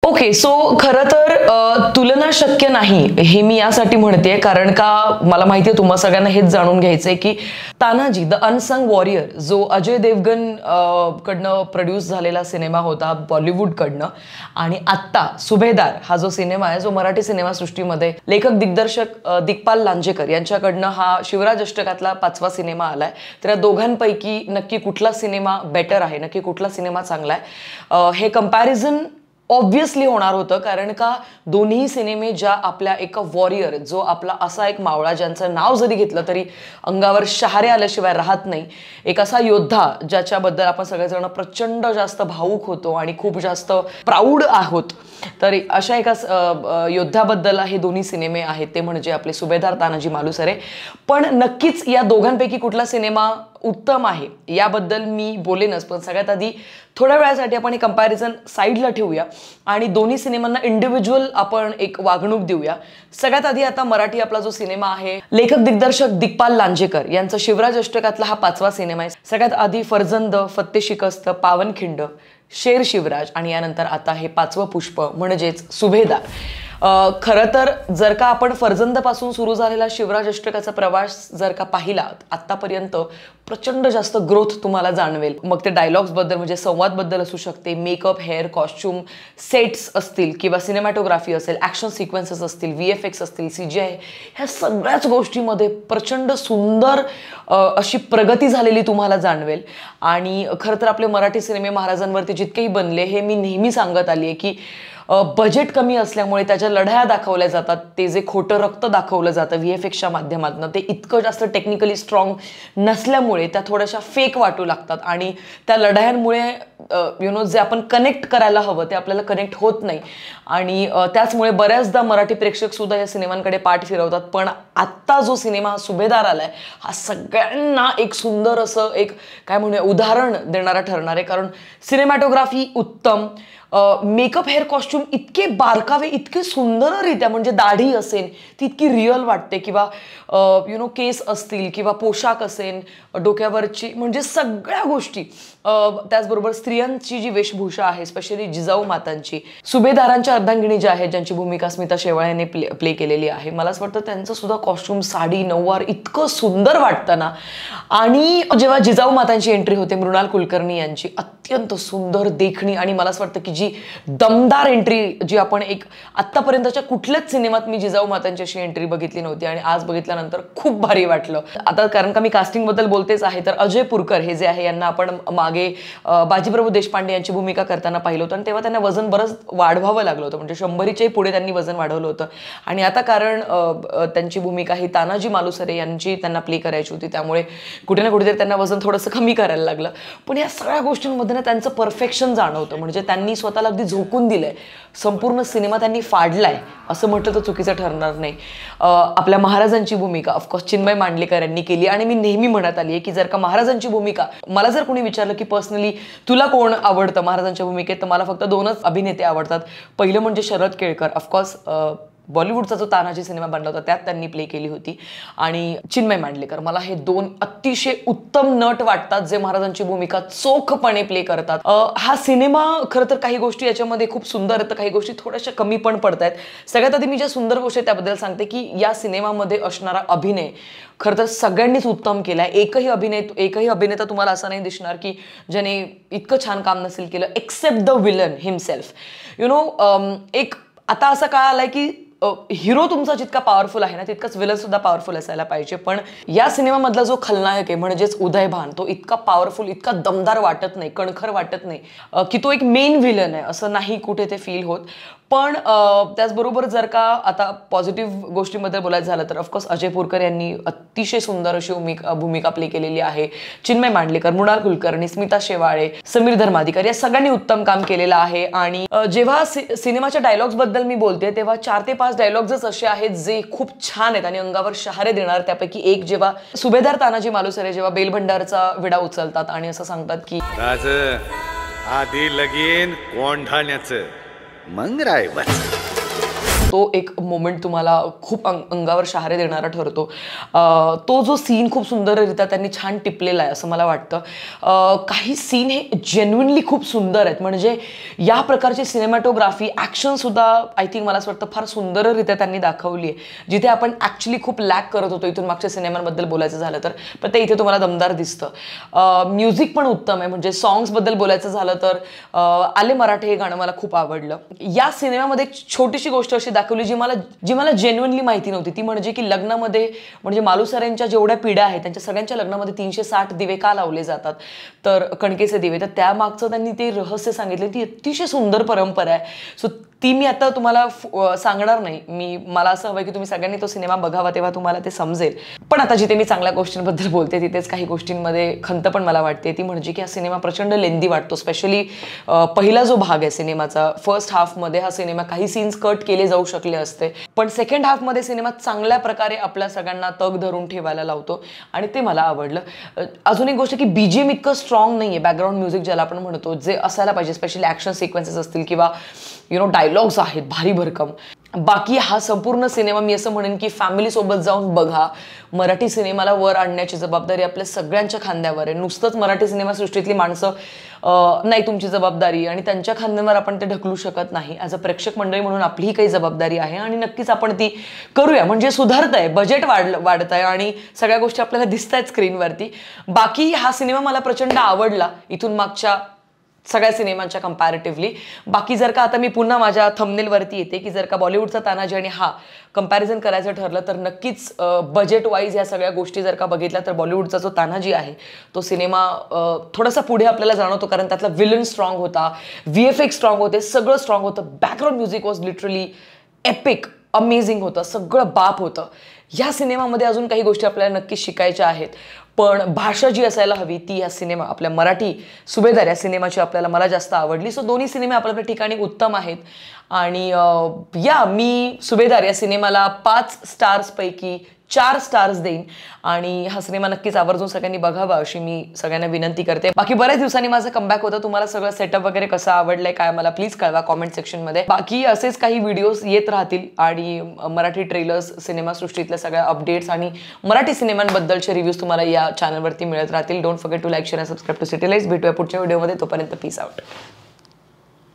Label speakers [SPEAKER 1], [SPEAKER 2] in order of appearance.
[SPEAKER 1] Okay, so खरं तर तुलना शक्य नाही हे मी यासाठी म्हणते, कारण का मला माहिती आहे तुम्हा सगळ्यांना हेच जाणून घ्यायचंय की तानाजी द अनसंग वॉरियर जो अजय देवगन कडनं प्रोड्यूस झालेला सिनेमा होता बॉलिवूडकडनं, आणि आत्ता सुभेदार हा जो सिनेमा आहे जो मराठी सिनेमासृष्टीमध्ये लेखक दिग्दर्शक दिग्पाल लांजेकर यांच्याकडनं हा शिवराज अष्टकातला 5वा सिनेमा आलाय. तर या दोघांपैकी नक्की कुठला सिनेमा बेटर आहे, नक्की कुठला सिनेमा चांगला आहे, हे कंपॅरिझन ऑब्व्हियसली होणार होतं. कारण का दोन्ही सिनेमे ज्या आपल्या एका वॉरियर, जो आपला असा एक मावळा ज्यांचं नाव जरी घेतलं तरी अंगावर शहारे आल्याशिवाय राहत नाही, एक असा योद्धा ज्याच्याबद्दल आपण सगळेजण प्रचंड जास्त भावूक होतो आणि खूप जास्त प्राऊड आहोत, तर अशा एका योद्ध्याबद्दल हे दोन्ही सिनेमे आहेत, ते म्हणजे आपले सुभेदार तानाजी मालुसरे. पण नक्कीच या दोघांपैकी कुठला सिनेमा उत्तम आहे याबद्दल मी बोलेनच, पण सगळ्यात आधी थोड्या वेळासाठी आपण हे कंपॅरिझन साईडला ठेवूया आणि दोन्ही सिनेमांना इंडिव्हिज्युअल आपण एक वागणूक देऊया. सगळ्यात आधी आता मराठी आपला जो सिनेमा आहे, लेखक दिग्दर्शक दिग्पाल लांजेकर यांचा शिवराज अष्टकातला हा 5वा सिनेमा आहे. सगळ्यात आधी फर्जंद, फत्ते शिकस्त, पावनखिंड, शेर शिवराज आणि यानंतर आता हे 5वं पुष्प म्हणजेच सुभेदार. खरं तर जर का आपण फर्जंदपासून सुरू झालेला शिवराज अष्टकाचा प्रवास जर का पाहिला आत्तापर्यंत, प्रचंड जास्त ग्रोथ तुम्हाला जाणवेल. मग ते डायलॉग्सबद्दल म्हणजे संवादबद्दल असू शकते, मेकअप, हेअर, कॉस्ट्यूम, सेट्स असतील किंवा सिनेमॅटोग्राफी असेल, ॲक्शन सिक्वेन्सेस असतील, VFX असतील, CGI, ह्या सगळ्याच गोष्टीमध्ये प्रचंड सुंदर अशी प्रगती झालेली तुम्हाला जाणवेल. आणि खरं तर आपले मराठी सिनेमे महाराजांवरती जितकेही बनले, हे मी नेहमी सांगत आली आहे की बजेट कमी असल्यामुळे त्याच्या लढाया दाखवल्या जातात, ते जे खोटं रक्त दाखवलं जातं VFXच्या माध्यमातून, ते इतकं जास्त टेक्निकली स्ट्रॉंग नसल्यामुळे त्या थोड्याशा फेक वाटू लागतात आणि त्या लढायांमुळे जे आपण कनेक्ट करायला हवं ते आपल्याला कनेक्ट होत नाही. आणि त्याचमुळे बऱ्याचदा मराठी प्रेक्षक सुद्धा या सिनेमांकडे पाठ फिरवतात. पण आत्ता जो सिनेमा सुभेदार आलाय हा सगळ्यांना एक सुंदर असं एक काय म्हणूया उदाहरण देणारा ठरणार आहे. कारण सिनेमॅटोग्राफी उत्तम, मेकअप, हेअर, कॉस्ट्यूम इतके बारकावे, इतके सुंदररित्या, म्हणजे दाढी असेल ती इतकी रिअल वाटते, किंवा केस असतील किंवा पोशाख असेल डोक्यावरची, म्हणजे सगळ्या गोष्टी. त्याचबरोबर स्त्रियांची जी वेशभूषा आहे, स्पेशली जिजाऊ मातांची, सुभेदारांच्या अर्धांगिनी ज्या आहेत ज्यांची भूमिका स्मिता शेवाळे यांनी प्ले केलेली आहे, मला असं वाटतं त्यांचं सुद्धा कॉस्ट्यूम, साडी, नऊवार इतकं सुंदर वाटतं ना. आणि जेव्हा जिजाऊ मातांची एंट्री होते मृणाल कुलकर्णी यांची, अत्यंत सुंदर देखणी, आणि मला असं वाटतं की जी दमदार एंट्री जी आपण एक आत्तापर्यंतच्या कुठल्याच सिनेमात मी जिजाऊ मातांची अशी एंट्री बघितली नव्हती आणि आज बघितल्यानंतर खूप भारी वाटलं. आता कारण का मी कास्टिंग बद्दल बोलतेच आहे, तर अजय पुरकर हे जे आहे यांना आपण मागे बाजीप्रभू देशपांडे यांची भूमिका करताना पाहिलं होतं आणि तेव्हा त्यांना वजन बरंच वाढवावं लागलं होतं, म्हणजे 100च्याही पुढे त्यांनी वजन वाढवलं होतं. आणि आता कारण त्यांची भूमिका ही तानाजी मालुसरे यांची त्यांना प्ले करायची होती, त्यामुळे कुठे ना कुठेतरी त्यांना वजन थोडंसं कमी करायला लागलं. पण या सगळ्या गोष्टींमध्ये ना त्यांचं परफेक्शन जाणवतं, म्हणजे त्यांनी स्वतःला अगदी झोकून दिलंय. संपूर्ण सिनेमा त्यांनी फाडलाय असं म्हटलं तर चुकीचं ठरणार नाही. आपल्या महाराजांची भूमिका ऑफकोर्स चिन्मय मांडलेकर यांनी केली. आणि मी नेहमी म्हणत आली आहे की जर का महाराजांची भूमिका, मला जर कोणी विचारलं की पर्सनली तुला कोण आवडतं महाराजांच्या भूमिकेत, तर मला फक्त 2च अभिनेते आवडतात. पहिलं म्हणजे शरद केळकर, ऑफकोर्स बॉलिवूडचा जो तानाजी सिनेमा बनला होता त्यात त्यांनी प्ले केली होती, आणि चिन्मय मांडलेकर. मला हे 2 अतिशय उत्तम नट वाटतात जे महाराजांची भूमिका चोखपणे प्ले करतात. हा सिनेमा खरं तर काही गोष्टी याच्यामध्ये खूप सुंदर आहेत, तर काही गोष्टी थोड्याशा कमी पण पडतायत. सगळ्यात आधी मी ज्या सुंदर गोष्टी त्याबद्दल सांगते की या सिनेमामध्ये असणारा अभिनय खरं तर सगळ्यांनीच उत्तम केलाय. एकही अभिनेता तुम्हाला असा नाही दिसणार की ज्याने इतकं छान काम नसेल केलं, एक्सेप्ट द विलन हिमसेल्फ. एक आता असा काळ आलाय की हिरो तुमचा जितका पॉवरफुल आहे ना तितकाच विलन सुद्धा पॉवरफुल असायला पाहिजे. पण या सिनेमामधला जो खलनायक आहे म्हणजेच उदयभान, तो इतका पॉवरफुल, इतका दमदार वाटत नाही, कणखर वाटत नाही की तो एक मेन विलन आहे असं नाही कुठे ते फील होत. पण त्याचबरोबर जर का आता पॉझिटिव्ह गोष्टींबद्दल बोलायचं झालं तर ऑफकोर्स अजय पुरकर यांनी अतिशय सुंदर अशी भूमिका प्ले केलेली आहे. चिन्मय मांडलेकर, मृणाल कुलकर्णी, स्मिता शेवाळे, समीर धर्माधिकारी या सगळ्यांनी उत्तम काम केलेलं आहे. आणि जेव्हा सिनेमाच्या डायलॉग्सबद्दल मी बोलते तेव्हा 4 ते 5 डायलॉग्सच असे आहेत जे खूप छान आहेत आणि अंगावर शहारे देणार. त्यापैकी एक, जेव्हा सुभेदार तानाजी मालुसरे जेव्हा बेलभंडारचा विडा उचलतात आणि असं सांगतात की
[SPEAKER 2] राज आधी लगीन कोंढाण्याचं मग रायबाचं.
[SPEAKER 1] तो एक मोमेंट तुम्हाला खूप अंगावर शहारे देणारा ठरतो. तो जो सीन खूप सुंदररित्या त्यांनी छान टिपलेला आहे असं मला वाटतं. काही सीन हे जेन्युइनली खूप सुंदर आहेत. म्हणजे या प्रकारची सिनेमॅटोग्राफी ॲक्शनसुद्धा आय थिंक मला असं वाटतं फार सुंदररित्या त्यांनी दाखवली आहे. जिथे आपण ॲक्च्युली खूप लॅक करत होतो इथून मागच्या सिनेमांबद्दल बोलायचं झालं तर, पण ते इथे तुम्हाला दमदार दिसतं. म्युझिक पण उत्तम आहे. म्हणजे सॉंग्सबद्दल बोलायचं झालं तर आले मराठे हे गाणं मला खूप आवडलं. या सिनेमामध्ये एक छोटीशी गोष्ट अशी दाखवली जी मला जेन्युइनली माहिती नव्हती. ती म्हणजे की लग्नामध्ये म्हणजे मालुसरेंच्या जेवढ्या पिढ्या आहेत त्यांच्या सगळ्यांच्या लग्नामध्ये 360 दिवे का लावले जातात, तर कणकेचे दिवे. तर त्यामागचं त्यांनी ते रहस्य सांगितले. ती अतिशय सुंदर परंपरा आहे. सो ती मी आता तुम्हाला सांगणार नाही. मला असं हवं की तुम्ही सगळ्यांनी तो सिनेमा बघावा, तेव्हा तुम्हाला ते समजेल. पण आता जिथे मी चांगल्या गोष्टींबद्दल बोलते तिथेच काही गोष्टींमध्ये खंत पण मला वाटते. ती म्हणजे की हा सिनेमा प्रचंड लेंदी वाटतो. स्पेशली पहिला जो भाग आहे सिनेमाचा, फर्स्ट हाफमध्ये हा सिनेमा काही सीन्स कट केले जाऊ शकले असते, पण सेकंड हाफमध्ये सिनेमा चांगल्या प्रकारे आपल्या सगळ्यांना तग धरून ठेवायला लावतो आणि ते मला आवडलं. अजून एक गोष्ट की बीजीएम इतकं स्ट्रॉंग नाही आहे, बॅकग्राऊंड म्युझिक ज्याला आपण म्हणतो, जे असायला पाहिजे. स्पेशली ॲक्शन सिक्वेन्सेस असतील किंवा डायलॉग्स आहेत भारी भरकम. बाकी हा संपूर्ण सिनेमा मी असं म्हणेन की फॅमिलीसोबत जाऊन बघा. मराठी सिनेमाला वर आणण्याची जबाबदारी आपल्या सगळ्यांच्या खांद्यावर आहे. नुसतंच मराठी सिनेमासृष्टीतली माणसं नाही तुमची जबाबदारी आणि त्यांच्या खांद्यावर आपण ते ढकलू शकत नाही. ॲज अ प्रेक्षक मंडळी म्हणून आपलीही काही जबाबदारी आहे आणि नक्कीच आपण ती करूया. म्हणजे सुधारतंय, बजेट वाढत आहे आणि सगळ्या गोष्टी आपल्याला दिसत आहेत स्क्रीनवरती. बाकी हा सिनेमा मला प्रचंड आवडला इथून मागच्या सगळ्या सिनेमांच्या कंपॅरेटिव्हली. बाकी जर का आता मी पुन्हा माझ्या थंबनेलवरती येते की जर का बॉलिवूडचा तानाजी आणि हा कंपॅरिझन करायचं ठरलं तर नक्कीच बजेट वाईज या सगळ्या गोष्टी जर का बघितल्या तर बॉलिवूडचा जो तानाजी आहे तो सिनेमा थोडासा पुढे आपल्याला जाणवतो. कारण त्यातला विलन स्ट्रॉंग होता, VFX स्ट्रॉंग होते, सगळं स्ट्रॉंग होतं. Background music was literally epic, amazing होतं, सगळं बाप होतं. या सिनेमामध्ये अजून काही गोष्टी आपल्याला नक्कीच शिकायच्या आहेत, पण भाषा जी असायला हवी ती या सिनेमा आपल्या मराठी सुभेदार या सिनेमाची मला जास्त आवडली. सो दोन्ही सिनेमे आपल्या ठिकाणी उत्तम आहेत आणि मी सुभेदार या सिनेमाला 5 स्टार्सपैकी 4 स्टार्स देईन आणि हा सिनेमा नक्कीच आवर्जून सगळ्यांनी बघावा अशी मी सगळ्यांना विनंती करते. बाकी बऱ्याच दिवसांनी माझं कमबॅक होतं. तुम्हाला सगळं सेटअप वगैरे कसं आवडलंय काय मला प्लीज कळवा कॉमेंट सेक्शनमध्ये. बाकी असेच काही व्हिडिओज येत राहतील आणि मराठी ट्रेलर्स, सिनेमासृष्टीतल्या सगळ्या अपडेट्स आणि मराठी सिनेमांबद्दलचे रिव्ह्यूज तुम्हाला या चॅनलवरती मिळत राहतील. Don't forget to like, share आणि सबस्क्राईब टू सिटी लाईट्स. भेटूया पुढच्या व्हिडिओमध्ये. तोपर्यंत पीस आउट.